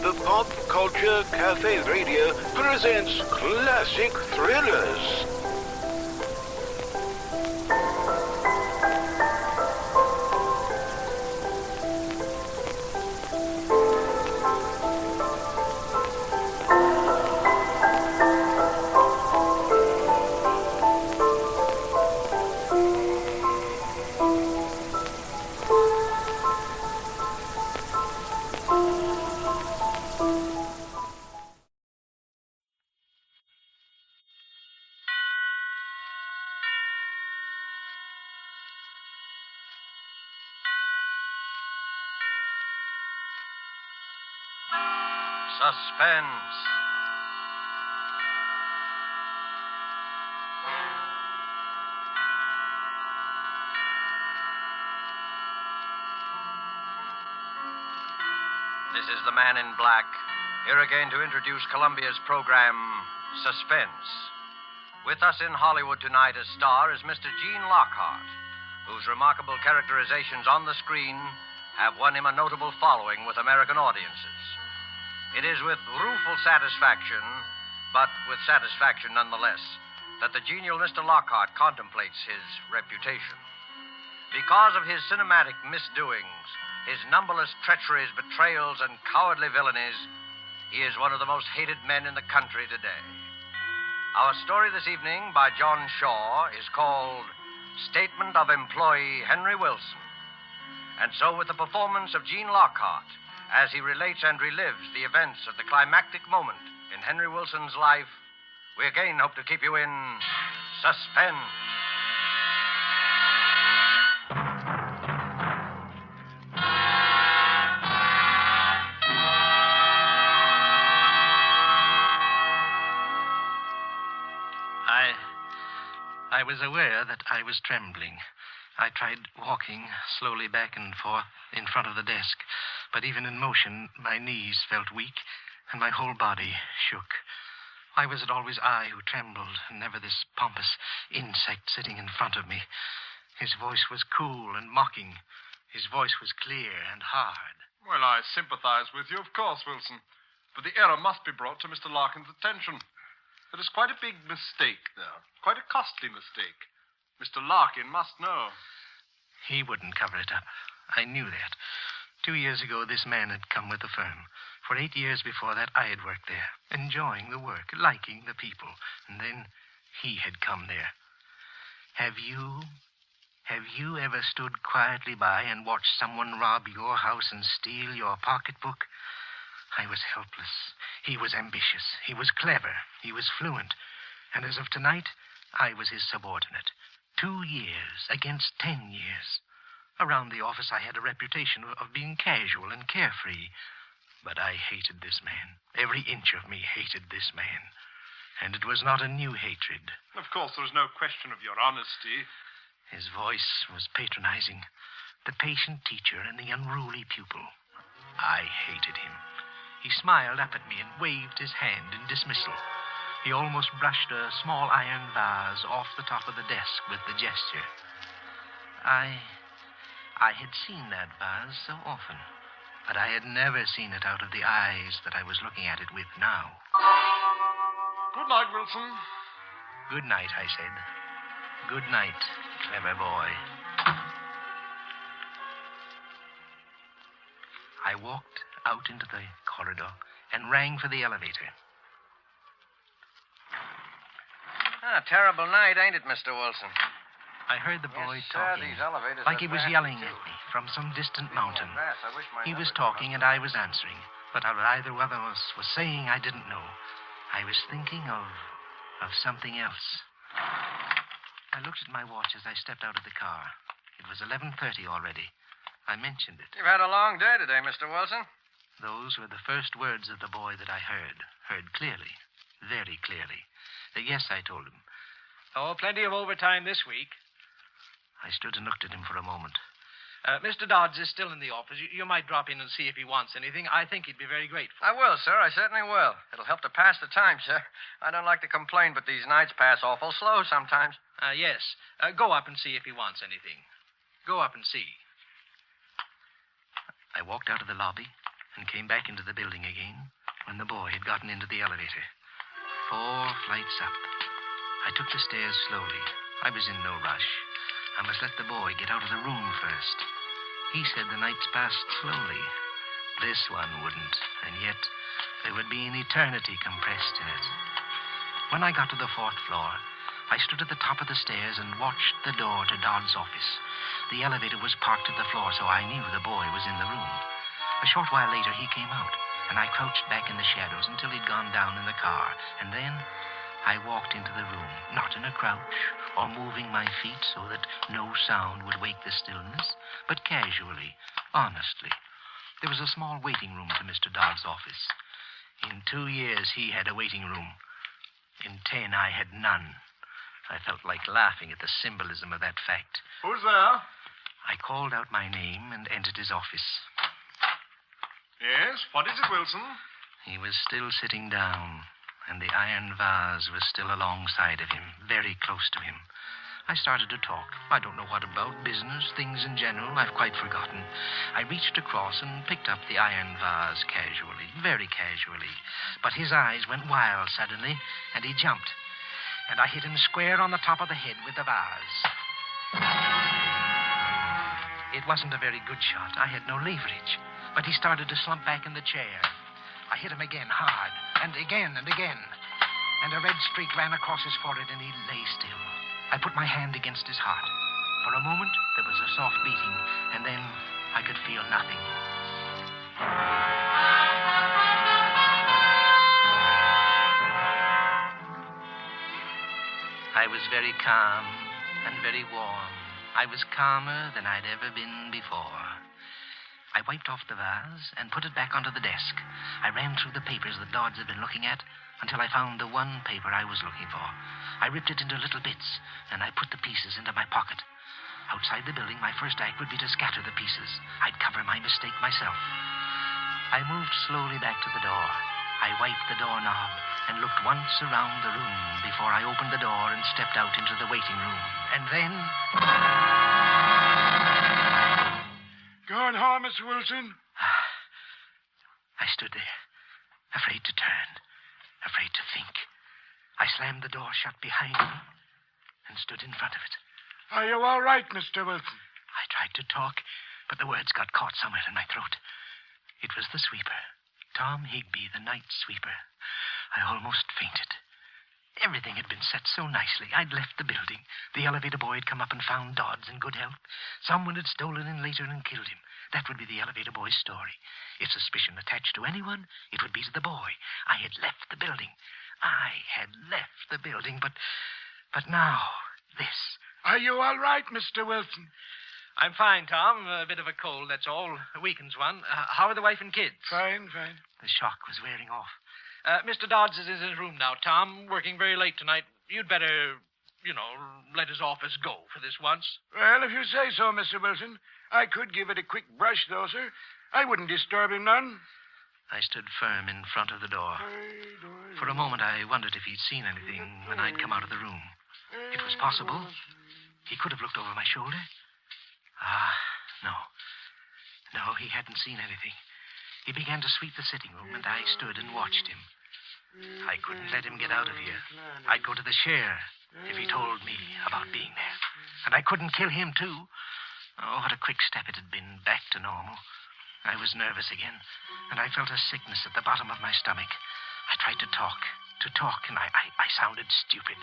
The Pop Culture Cafe Radio presents classic thrillers. Suspense. This is the Man in Black, here again to introduce Columbia's program, Suspense. With us in Hollywood tonight as star is Mr. Gene Lockhart, whose remarkable characterizations on the screen have won him a notable following with American audiences. It is with rueful satisfaction, but with satisfaction nonetheless, that the genial Mr. Lockhart contemplates his reputation. Because of his cinematic misdoings, his numberless treacheries, betrayals, and cowardly villainies, he is one of the most hated men in the country today. Our story this evening by John Shaw is called Statement of Employee Henry Wilson. And so with the performance of Gene Lockhart, as he relates and relives the events of the climactic moment in Henry Wilson's life, we again hope to keep you in suspense. I was aware that I was trembling. I tried walking slowly back and forth in front of the desk, but even in motion, my knees felt weak, and my whole body shook. Why was it always I who trembled, and never this pompous insect sitting in front of me? His voice was cool and mocking. His voice was clear and hard. Well, I sympathize with you, of course, Wilson. But the error must be brought to Mr. Larkin's attention. There is quite a big mistake there. Quite a costly mistake. Mr. Larkin must know. He wouldn't cover it up. I knew that. 2 years ago, this man had come with the firm. For 8 years before that, I had worked there, enjoying the work, liking the people. And then he had come there. Have you ever stood quietly by and watched someone rob your house and steal your pocketbook? I was helpless. He was ambitious. He was clever. He was fluent. And as of tonight, I was his subordinate. 2 years against 10 years. Around the office, I had a reputation of being casual and carefree. But I hated this man. Every inch of me hated this man. And it was not a new hatred. Of course, there is no question of your honesty. His voice was patronizing. The patient teacher and the unruly pupil. I hated him. He smiled up at me and waved his hand in dismissal. He almost brushed a small iron vase off the top of the desk with the gesture. I had seen that vase so often, but I had never seen it out of the eyes that I was looking at it with now. Good night, Wilson. Good night, I said. Good night, clever boy. I walked out into the corridor and rang for the elevator. Terrible night, ain't it, Mr. Wilson? I heard the boy Yes, talking, these elevators like are he was vast, yelling too. at me from some distant Speaking mountain. of vast, I wish my He was number talking came and I was answering. But what either one of us was saying, I didn't know. I was thinking of something else. I looked at my watch as I stepped out of the car. It was 11:30 already. I mentioned it. You've had a long day today, Mr. Wilson. Those were the first words of the boy that I heard clearly, very clearly. Yes, I told him. Oh, plenty of overtime this week. I stood and looked at him for a moment. Mr. Dodds is still in the office. You might drop in and see if he wants anything. I think he'd be very grateful. I will, sir. I certainly will. It'll help to pass the time, sir. I don't like to complain, but these nights pass awful slow sometimes. Yes. Go up and see if he wants anything. Go up and see. I walked out of the lobby and came back into the building again when the boy had gotten into the elevator. 4 flights up. I took the stairs slowly. I was in no rush. I must let the boy get out of the room first. He said the nights passed slowly. This one wouldn't, and yet there would be an eternity compressed in it. When I got to the 4th floor, I stood at the top of the stairs and watched the door to Dodd's office. The elevator was parked at the floor, so I knew the boy was in the room. A short while later, he came out, and I crouched back in the shadows until he'd gone down in the car. And then I walked into the room, not in a crouch or moving my feet so that no sound would wake the stillness, but casually, honestly. There was a small waiting room to Mr. Dodd's office. In 2 years, he had a waiting room. In 10, I had none. I felt like laughing at the symbolism of that fact. Who's there? I called out my name and entered his office. Yes, what is it, Wilson? He was still sitting down, and the iron vase was still alongside of him, very close to him. I started to talk. I don't know what about, business, things in general, I've quite forgotten. I reached across and picked up the iron vase casually, very casually. But his eyes went wild suddenly, and he jumped. And I hit him square on the top of the head with the vase. It wasn't a very good shot. I had no leverage. But he started to slump back in the chair. I hit him again, hard, and again and again. And a red streak ran across his forehead, and he lay still. I put my hand against his heart. For a moment, there was a soft beating, and then I could feel nothing. I was very calm and very warm. I was calmer than I'd ever been before. I wiped off the vase and put it back onto the desk. I ran through the papers that Dodds had been looking at until I found the one paper I was looking for. I ripped it into little bits, and I put the pieces into my pocket. Outside the building, my first act would be to scatter the pieces. I'd cover my mistake myself. I moved slowly back to the door. I wiped the doorknob and looked once around the room before I opened the door and stepped out into the waiting room. And then... Going home, Mr. Wilson? I stood there, afraid to turn, afraid to think. I slammed the door shut behind me and stood in front of it. Are you all right, Mr. Wilson? I tried to talk, but the words got caught somewhere in my throat. It was the sweeper, Tom Higby, the night sweeper. I almost fainted. Everything had been set so nicely. I'd left the building. The elevator boy had come up and found Dodds in good health. Someone had stolen in later and killed him. That would be the elevator boy's story. If suspicion attached to anyone, it would be to the boy. I had left the building. But now, this. Are you all right, Mr. Wilson? I'm fine, Tom. A bit of a cold, that's all. Weakens one. How are the wife and kids? Fine. The shock was wearing off. Mr. Dodds is in his room now, Tom, working very late tonight. You'd better, let his office go for this once. Well, if you say so, Mr. Wilson. I could give it a quick brush, though, sir. I wouldn't disturb him none. I stood firm in front of the door. For a moment, I wondered if he'd seen anything when I'd come out of the room. It was possible. He could have looked over my shoulder. No. No, he hadn't seen anything. He began to sweep the sitting room, and I stood and watched him. I couldn't let him get out of here. I'd go to the sheriff if he told me about being there. And I couldn't kill him, too. Oh, what a quick step it had been back to normal. I was nervous again, and I felt a sickness at the bottom of my stomach. I tried to talk, and I sounded stupid.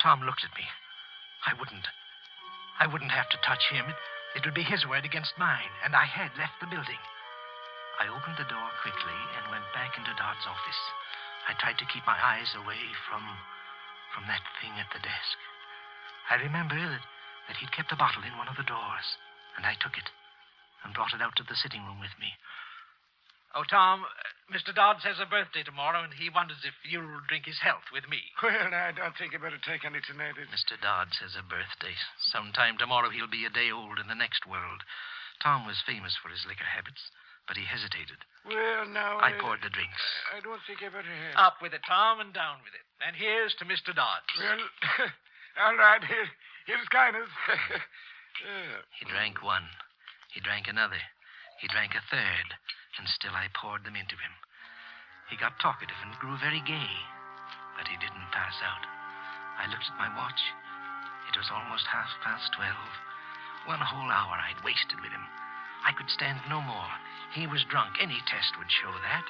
Tom looked at me. I wouldn't have to touch him. It would be his word against mine, and I had left the building. I opened the door quickly and went back into Dodd's office. I tried to keep my eyes away from that thing at the desk. I remember that he'd kept a bottle in one of the drawers, and I took it and brought it out to the sitting room with me. Oh, Tom, Mr. Dodds has a birthday tomorrow, and he wonders if you'll drink his health with me. Well, I don't think you better take any tonight. Mr. Dodds has a birthday. Sometime tomorrow he'll be a day old in the next world. Tom was famous for his liquor habits, but he hesitated. Well, now... I poured the drinks. I don't think you better have... Up with it, Tom, and down with it. And here's to Mr. Dodds. Well, all right. Here's kindness. He drank one. He drank another. He drank a third, and still I poured them into him. He got talkative and grew very gay, but he didn't pass out. I looked at my watch. It was almost 12:30. 1 whole hour I'd wasted with him. I could stand no more. He was drunk. Any test would show that.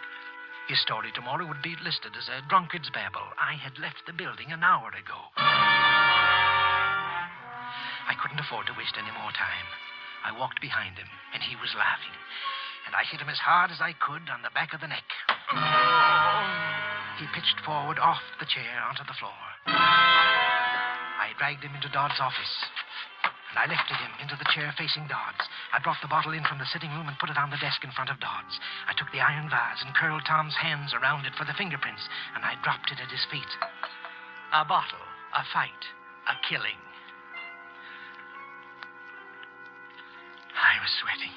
His story tomorrow would be listed as a drunkard's babble. I had left the building an hour ago. I couldn't afford to waste any more time. I walked behind him, and he was laughing. And I hit him as hard as I could on the back of the neck. He pitched forward off the chair onto the floor. I dragged him into Dodd's office, and I lifted him into the chair facing Dodd's. I brought the bottle in from the sitting room and put it on the desk in front of Dodd's. I took the iron vase and curled Tom's hands around it for the fingerprints, and I dropped it at his feet. A bottle, a fight, a killing. I was sweating.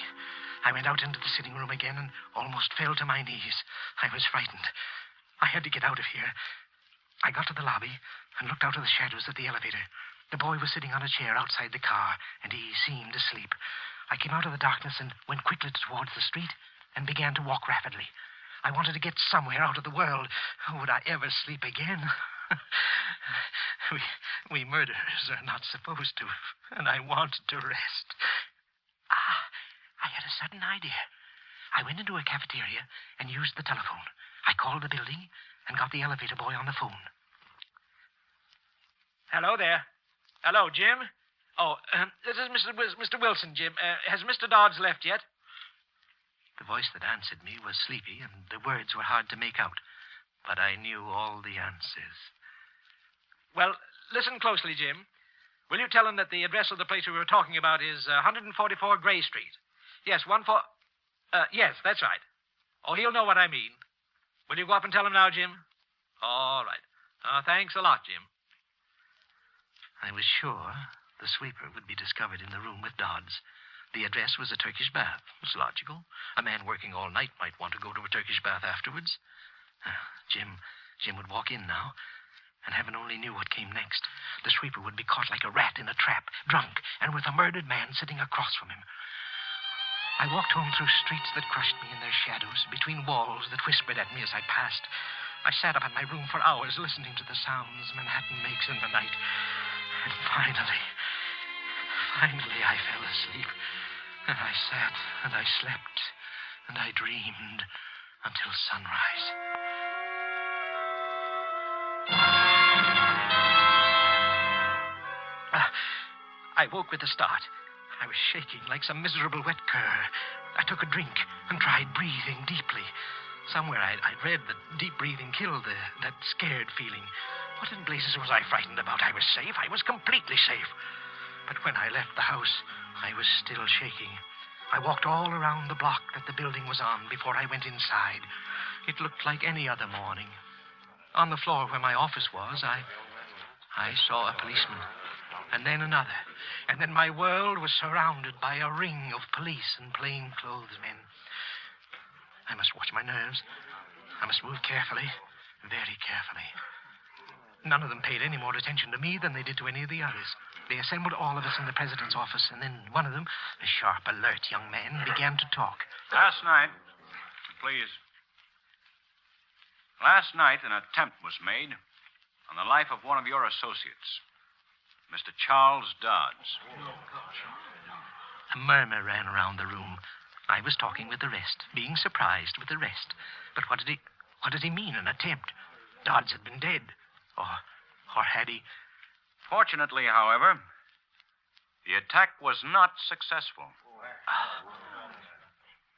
I went out into the sitting room again and almost fell to my knees. I was frightened. I had to get out of here. I got to the lobby and looked out of the shadows at the elevator. The boy was sitting on a chair outside the car, and he seemed asleep. I came out of the darkness and went quickly towards the street and began to walk rapidly. I wanted to get somewhere out of the world. Would I ever sleep again? We murderers are not supposed to, and I wanted to rest. I had a sudden idea. I went into a cafeteria and used the telephone. I called the building and got the elevator boy on the phone. Hello there. Hello, Jim. Oh, this is Mr. Wilson, Jim. Has Mr. Dodds left yet? The voice that answered me was sleepy, and the words were hard to make out. But I knew all the answers. Well, listen closely, Jim. Will you tell him that the address of the place we were talking about is 144 Gray Street? Yes, yes, that's right. Oh, he'll know what I mean. Will you go up and tell him now, Jim? All right. Thanks a lot, Jim. I was sure the sweeper would be discovered in the room with Dodds. The address was a Turkish bath. It was logical. A man working all night might want to go to a Turkish bath afterwards. Jim would walk in now, and heaven only knew what came next. The sweeper would be caught like a rat in a trap, drunk, and with a murdered man sitting across from him. I walked home through streets that crushed me in their shadows, between walls that whispered at me as I passed. I sat up in my room for hours listening to the sounds Manhattan makes in the night. And finally, I fell asleep. And I sat, and I slept, and I dreamed until sunrise. I woke with a start. I was shaking like some miserable wet cur. I took a drink and tried breathing deeply. Somewhere I'd read that deep breathing killed that scared feeling. What in blazes was I frightened about? I was safe. I was completely safe. But when I left the house, I was still shaking. I walked all around the block that the building was on before I went inside. It looked like any other morning. On the floor where my office was, I saw a policeman. And then another. And then my world was surrounded by a ring of police and plainclothes men. I must watch my nerves. I must move carefully, very carefully. None of them paid any more attention to me than they did to any of the others. They assembled all of us in the president's office, and then one of them, a sharp, alert young man, began to talk. Last night, an attempt was made on the life of one of your associates, Mr. Charles Dodds. A murmur ran around the room. I was talking with the rest, being surprised with the rest. But what did he mean, an attempt? Dodds had been dead. Or had he? Fortunately, however, the attack was not successful.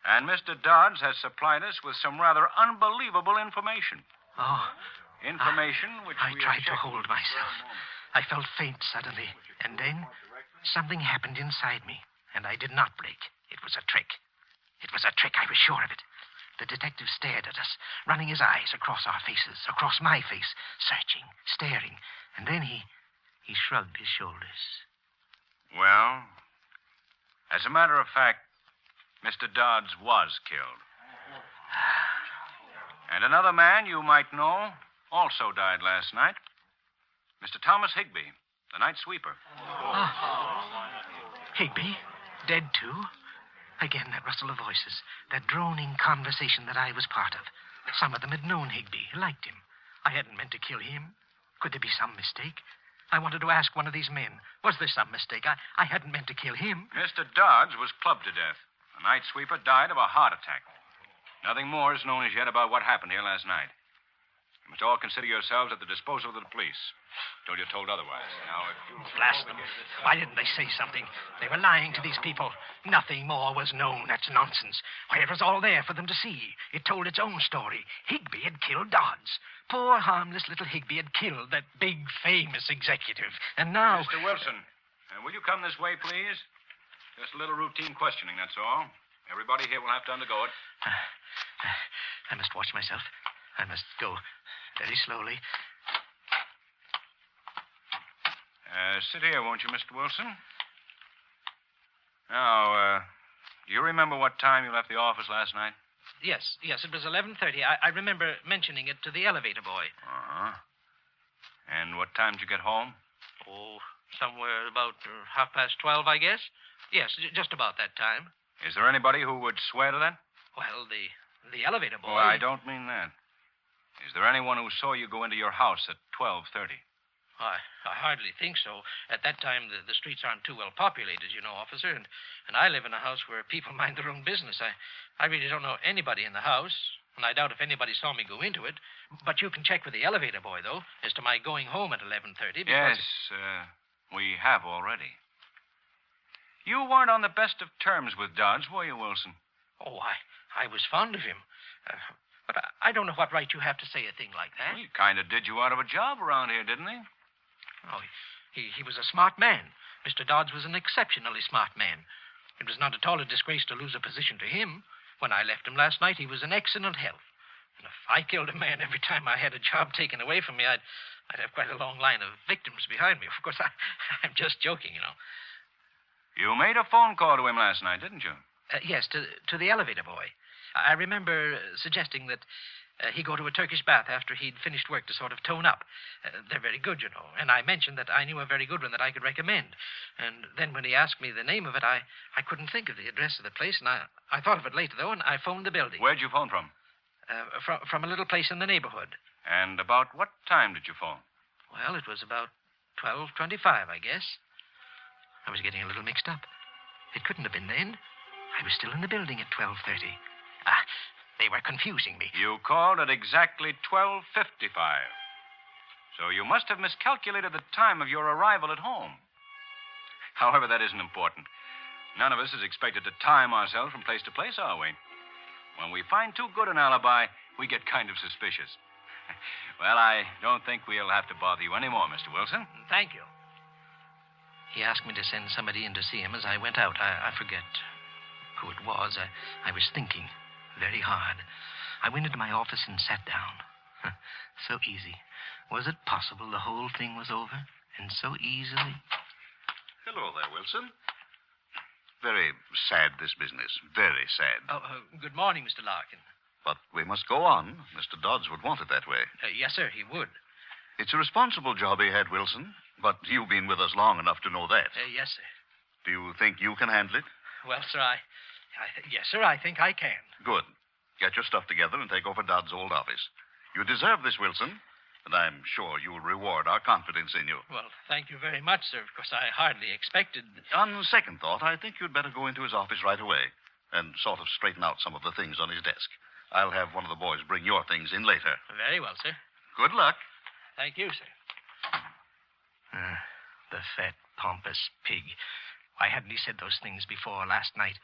And Mr. Dodds has supplied us with some rather unbelievable information. Information which I tried to hold myself. I felt faint suddenly, and then something happened inside me, and I did not break. It was a trick. It was a trick, I was sure of it. The detective stared at us, running his eyes across our faces, across my face, searching, staring, and then he shrugged his shoulders. Well, as a matter of fact, Mr. Dodds was killed. And another man you might know also died last night. Mr. Thomas Higbee, the night sweeper. Higbee? Dead too? Again, that rustle of voices, that droning conversation that I was part of. Some of them had known Higby, liked him. I hadn't meant to kill him. Could there be some mistake? I wanted to ask one of these men, was there some mistake? I hadn't meant to kill him. Mr. Dodds was clubbed to death. The night sweeper died of a heart attack. Nothing more is known as yet about what happened here last night. You must all consider yourselves at the disposal of the police, till you're told otherwise. Now, if you... Blast them. Why didn't they say something? They were lying to these people. Nothing more was known. That's nonsense. Why, it was all there for them to see. It told its own story. Higby had killed Dodds. Poor, harmless little Higby had killed that big, famous executive. And now... Mr. Wilson, will you come this way, please? Just a little routine questioning, that's all. Everybody here will have to undergo it. I must watch myself. I must go very slowly. Sit here, won't you, Mr. Wilson? Now, do you remember what time you left the office last night? Yes, it was 11:30. I remember mentioning it to the elevator boy. Uh-huh. And what time did you get home? Oh, somewhere about 12:30, I guess. Yes, just about that time. Is there anybody who would swear to that? Well, the elevator boy... Oh, I don't mean that. Is there anyone who saw you go into your house at 12:30? I hardly think so. At that time, the streets aren't too well populated, you know, officer, and I live in a house where people mind their own business. I really don't know anybody in the house, and I doubt if anybody saw me go into it. But you can check with the elevator boy, though, as to my going home at 11:30. Yes, we have already. You weren't on the best of terms with Dodds, were you, Wilson? Oh, I was fond of him. But I don't know what right you have to say a thing like that. Well, he kind of did you out of a job around here, didn't he? Oh, he was a smart man. Mr. Dodds was an exceptionally smart man. It was not at all a disgrace to lose a position to him. When I left him last night, he was in excellent health. And if I killed a man every time I had a job taken away from me, I'd have quite a long line of victims behind me. Of course, I'm just joking, you know. You made a phone call to him last night, didn't you? Yes, to the elevator boy. I remember suggesting that he go to a Turkish bath after he'd finished work to sort of tone up. They're very good, you know. And I mentioned that I knew a very good one that I could recommend. And then when he asked me the name of it, I couldn't think of the address of the place, and I thought of it later, though, and I phoned the building. Where'd you phone from? From a little place in the neighborhood. And about what time did you phone? Well, it was about 12:25, I guess. I was getting a little mixed up. It couldn't have been then. I was still in the building at 12:30. They were confusing me. You called at exactly 12:55. So you must have miscalculated the time of your arrival at home. However, that isn't important. None of us is expected to time ourselves from place to place, are we? When we find too good an alibi, we get kind of suspicious. Well, I don't think we'll have to bother you anymore, Mr. Wilson. Thank you. He asked me to send somebody in to see him as I went out. I forget who it was. I was thinking very hard. I went into my office and sat down. So easy. Was it possible the whole thing was over? And so easily? Hello there, Wilson. Very sad, this business. Very sad. Good morning, Mr. Larkin. But we must go on. Mr. Dodds would want it that way. Yes, sir, he would. It's a responsible job he had, Wilson. But you've been with us long enough to know that. Yes, sir. Do you think you can handle it? Well, sir, yes, sir, I think I can. Good. Get your stuff together and take over Dodd's old office. You deserve this, Wilson, and I'm sure you'll reward our confidence in you. Well, thank you very much, sir, because I hardly expected... On second thought, I think you'd better go into his office right away and sort of straighten out some of the things on his desk. I'll have one of the boys bring your things in later. Very well, sir. Good luck. Thank you, sir. The fat, pompous pig. Why hadn't he said those things before last night?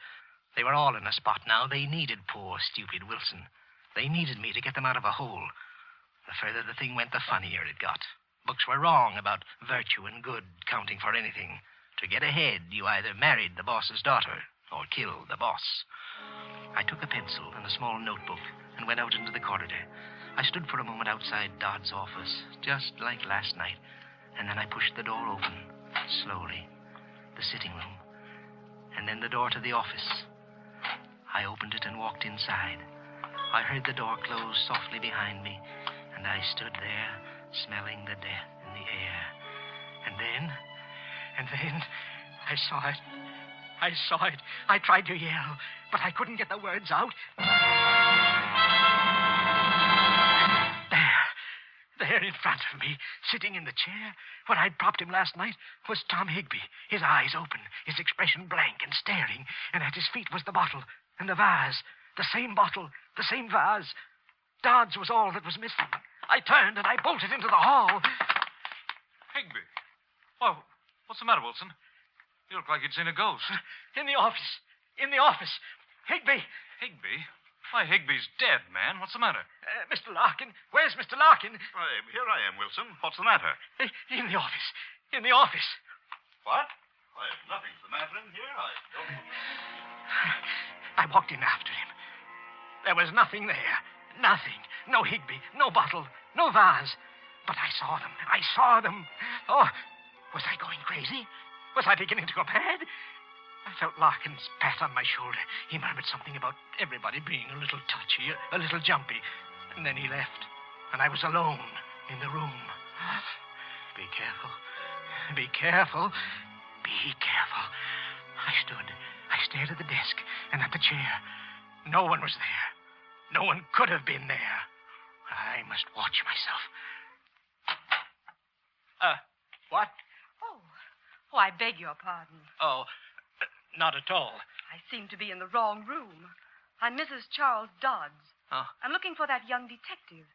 They were all in a spot now. They needed poor, stupid Wilson. They needed me to get them out of a hole. The further the thing went, the funnier it got. Books were wrong about virtue and good counting for anything. To get ahead, you either married the boss's daughter or killed the boss. I took a pencil and a small notebook and went out into the corridor. I stood for a moment outside Dodd's office, just like last night, and then I pushed the door open, slowly. The sitting room, and then the door to the office. I opened it and walked inside. I heard the door close softly behind me, and I stood there, smelling the death in the air. And then, I saw it. I saw it. I tried to yell, but I couldn't get the words out. There in front of me, sitting in the chair where I'd propped him last night, was Tom Higby, his eyes open, his expression blank and staring, and at his feet was the bottle and the vase. The same bottle, the same vase. Dodds was all that was missing. I turned and I bolted into the hall. Higby. Well, what's the matter, Wilson? You look like you'd seen a ghost. In the office. In the office. Higby. Higby? Why, Higby's dead, man. What's the matter? Mr. Larkin. Where's Mr. Larkin? Why, here I am, Wilson. What's the matter? In the office. In the office. What? Why, nothing's the matter in here. I don't... I walked in after him. There was nothing there. Nothing. No Higby. No bottle. No vase. But I saw them. I saw them. Oh, was I going crazy? Was I beginning to go mad? I felt Larkin's pat on my shoulder. He murmured something about everybody being a little touchy, a little jumpy. And then he left. And I was alone in the room. Be careful. Be careful. Be careful. I stared at the desk and at the chair. No one was there. No one could have been there. I must watch myself. What? Oh, I beg your pardon. Oh, not at all. I seem to be in the wrong room. I'm Mrs. Charles Dodds. Oh. I'm looking for that young detective.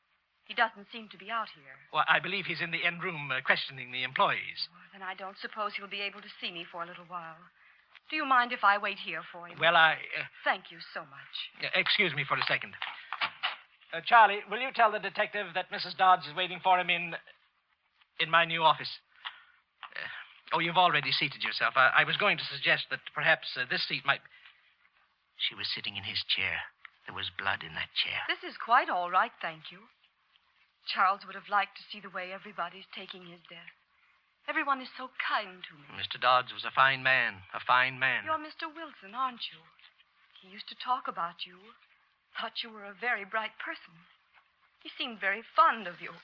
He doesn't seem to be out here. Well, I believe he's in the end room questioning the employees. Well, then I don't suppose he'll be able to see me for a little while. Do you mind if I wait here for him? Well, Thank you so much. Excuse me for a second. Charlie, will you tell the detective that Mrs. Dodds is waiting for him in my new office? You've already seated yourself. I was going to suggest that perhaps this seat might... She was sitting in his chair. There was blood in that chair. This is quite all right, thank you. Charles would have liked to see the way everybody's taking his death. Everyone is so kind to me. Mr. Dodds was a fine man. A fine man. You're Mr. Wilson, aren't you? He used to talk about you. Thought you were a very bright person. He seemed very fond of you.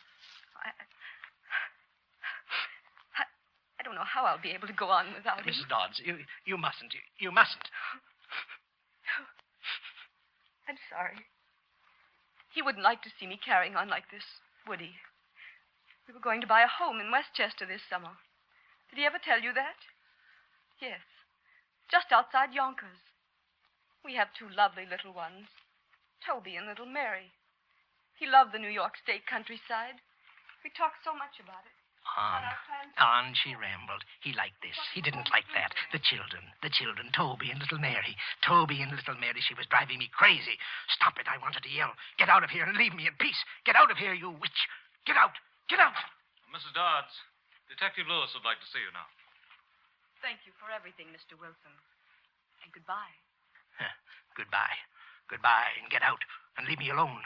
I don't know how I'll be able to go on without him. Mrs. Dodds, you mustn't. You mustn't. I'm sorry. He wouldn't like to see me carrying on like this, would he? We were going to buy a home in Westchester this summer. Did he ever tell you that? Yes. Just outside Yonkers. We have two lovely little ones, Toby and little Mary. He loved the New York State countryside. We talked so much about it. On she rambled. He liked this. He didn't like that. The children, Toby and little Mary. Toby and little Mary, she was driving me crazy. Stop it, I wanted to yell. Get out of here and leave me in peace. Get out of here, you witch. Get out. Get out. Mrs. Dodds, Detective Lewis would like to see you now. Thank you for everything, Mr. Wilson. And goodbye. Goodbye. Goodbye, and get out, and leave me alone.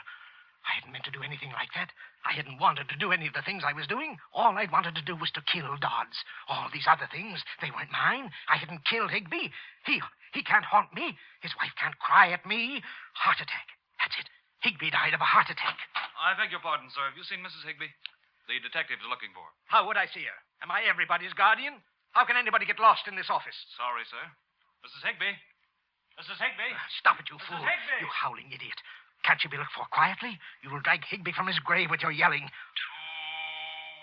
I hadn't meant to do anything like that. I hadn't wanted to do any of the things I was doing. All I'd wanted to do was to kill Dodds. All these other things, they weren't mine. I hadn't killed Higby. He can't haunt me. His wife can't cry at me. Heart attack. That's it. Higby died of a heart attack. I beg your pardon, sir. Have you seen Mrs. Higby? The detectives are looking for her. How would I see her? Am I everybody's guardian? How can anybody get lost in this office? Sorry, sir. Mrs. Higby? Mrs. Higby? Stop it, you Mrs. fool. Higby! You howling idiot. Can't you be looked for quietly? You will drag Higby from his grave with your yelling. 2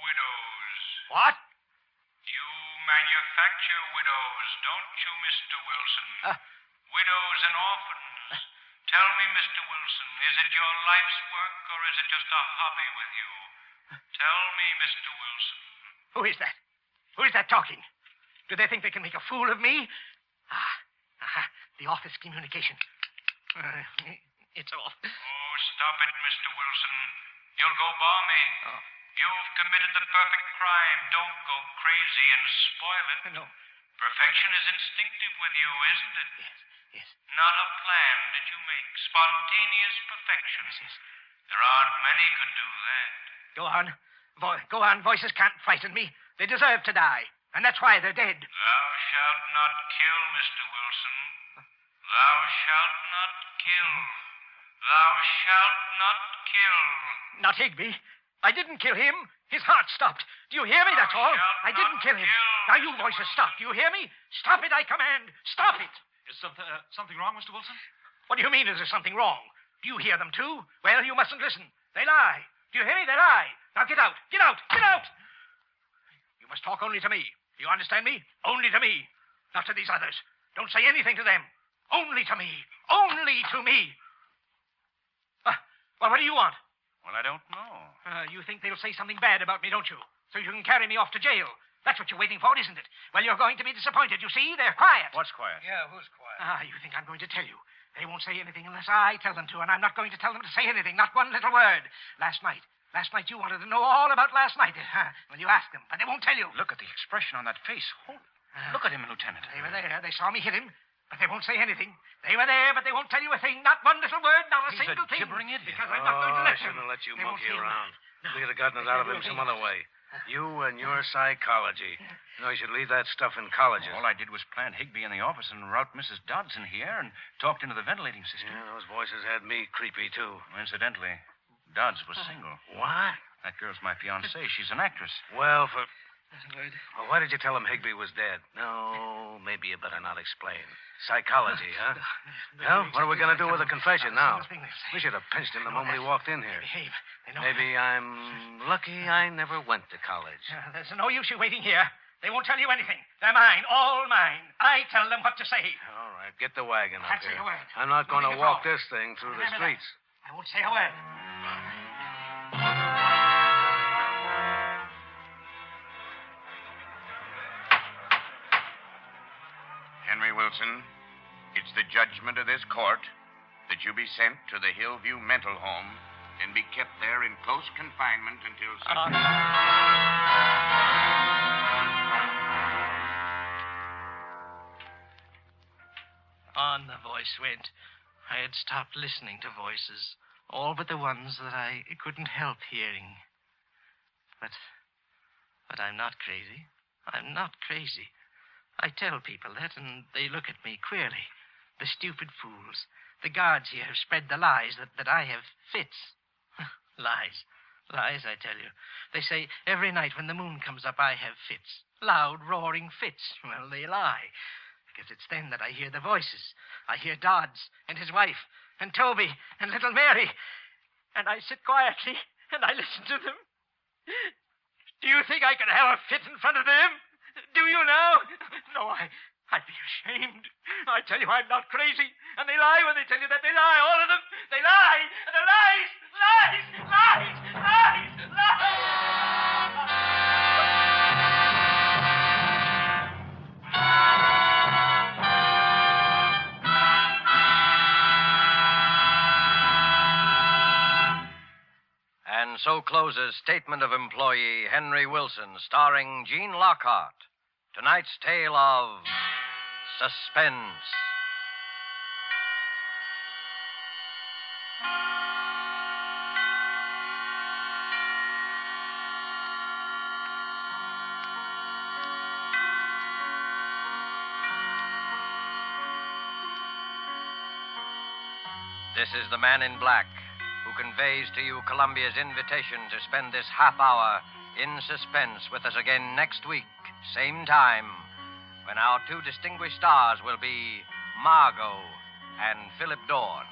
widows. What? You manufacture widows, don't you, Mr. Wilson? Widows and orphans. Tell me, Mr. Wilson, is it your life's work or is it just a hobby with you? Tell me, Mr. Wilson. Who is that? Who is that talking? Do they think they can make a fool of me? The office communication. It's off. Oh, stop it, Mr. Wilson. You'll go balmy. Oh. You've committed the perfect crime. Don't go crazy and spoil it. No. Perfection is instinctive with you, isn't it? Yes. Not a plan that you make. Spontaneous perfection. Yes. There aren't many could do that. Go on. Go on. Voices can't frighten me. They deserve to die. And that's why they're dead. Thou shalt not kill, Mr. Wilson. Thou shalt not kill. Thou shalt not kill. Not Higby. I didn't kill him. His heart stopped. Do you hear me? That's all. I didn't kill him. Now, you voices, stop. Do you hear me? Stop it, I command. Stop it. Is something wrong, Mr. Wilson? What do you mean, is there something wrong? Do you hear them, too? Well, you mustn't listen. They lie. Do you hear me? They lie. Now, get out. Get out. Get out. You must talk only to me. You understand me? Only to me. Not to these others. Don't say anything to them. Only to me. Only to me. Well, what do you want? Well, I don't know. You think they'll say something bad about me, don't you? So you can carry me off to jail. That's what you're waiting for, isn't it? Well, you're going to be disappointed. You see, they're quiet. What's quiet? Yeah, who's quiet? You think I'm going to tell you. They won't say anything unless I tell them to, and I'm not going to tell them to say anything, not one little word. Last night you wanted to know all about last night. Well, you asked them, but they won't tell you. Look at the expression on that face. Look at him, Lieutenant. They were there. They saw me hit him, but they won't say anything. They were there, but they won't tell you a thing. Not one little word, not a single thing. He's a gibbering idiot. Because I'm not going to let I shouldn't them. have let you They won't monkey hear around. No. We'd have gotten it out of him some other way. You and your psychology. You know, you should leave that stuff in colleges. All I did was plant Higby in the office and route Mrs. Dodson here and talked into the ventilating system. Yeah, those voices had me creepy, too. Incidentally, Dodds was single. What? That girl's my fiancée. She's an actress. Well, Word. well, why did you tell him Higby was dead? No, maybe you better not explain. Psychology, huh? Well, what are we going to do with the confession now? We should have pinched him the moment he walked in here. Behave. They know. Maybe I'm lucky I never went to college. There's no use you waiting here. They won't tell you anything. They're mine, all mine. I tell them what to say. All right, get the wagon up Can't say here. a word. I'm not going to Moving walk along. this thing through the Remember that. streets. I won't say a word. Henry Wilson, it's the judgment of this court that you be sent to the Hillview Mental Home and be kept there in close confinement until such... On the voice went. I had stopped listening to voices, all but the ones that I couldn't help hearing. But I'm not crazy. I'm not crazy. I tell people that, and they look at me queerly. The stupid fools. The guards here have spread the lies that I have fits. Lies. Lies, I tell you. They say every night when the moon comes up, I have fits. Loud, roaring fits. Well, they lie. Because it's then that I hear the voices. I hear Dodds and his wife and Toby and little Mary. And I sit quietly and I listen to them. Do you think I can have a fit in front of them? Do you now? No, I'd be ashamed. I tell you, I'm not crazy. And they lie when they tell you that. They lie, all of them. They lie. And they're lies, lies, lies, lies, lies. And so closes Statement of Employee Henry Wilson, starring Gene Lockhart. Tonight's tale of Suspense. This is the man in black who conveys to you Columbia's invitation to spend this half hour in suspense with us again next week, same time, when our two distinguished stars will be Margot and Philip Dorn.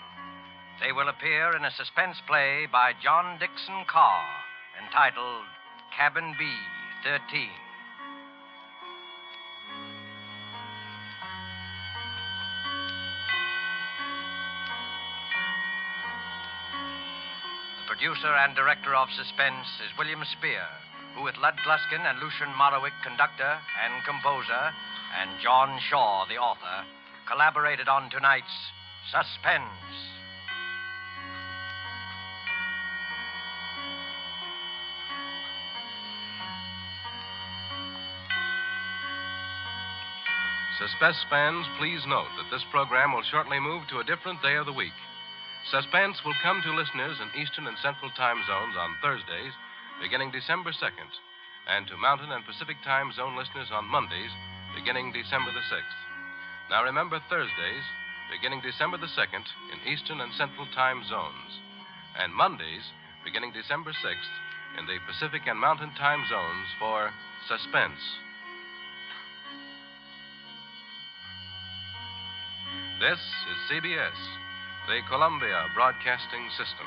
They will appear in a suspense play by John Dixon Carr entitled Cabin B 13. Producer and director of Suspense is William Spear, who with Lud Gluskin and Lucian Morowick, conductor and composer, and John Shaw, the author, collaborated on tonight's Suspense. Suspense fans, please note that this program will shortly move to a different day of the week. Suspense will come to listeners in Eastern and Central time zones on Thursdays, beginning December 2nd, and to Mountain and Pacific time zone listeners on Mondays, beginning December the 6th. Now remember, Thursdays, beginning December the 2nd, in Eastern and Central time zones, and Mondays, beginning December 6th, in the Pacific and Mountain time zones for Suspense. This is CBS, the Columbia Broadcasting System.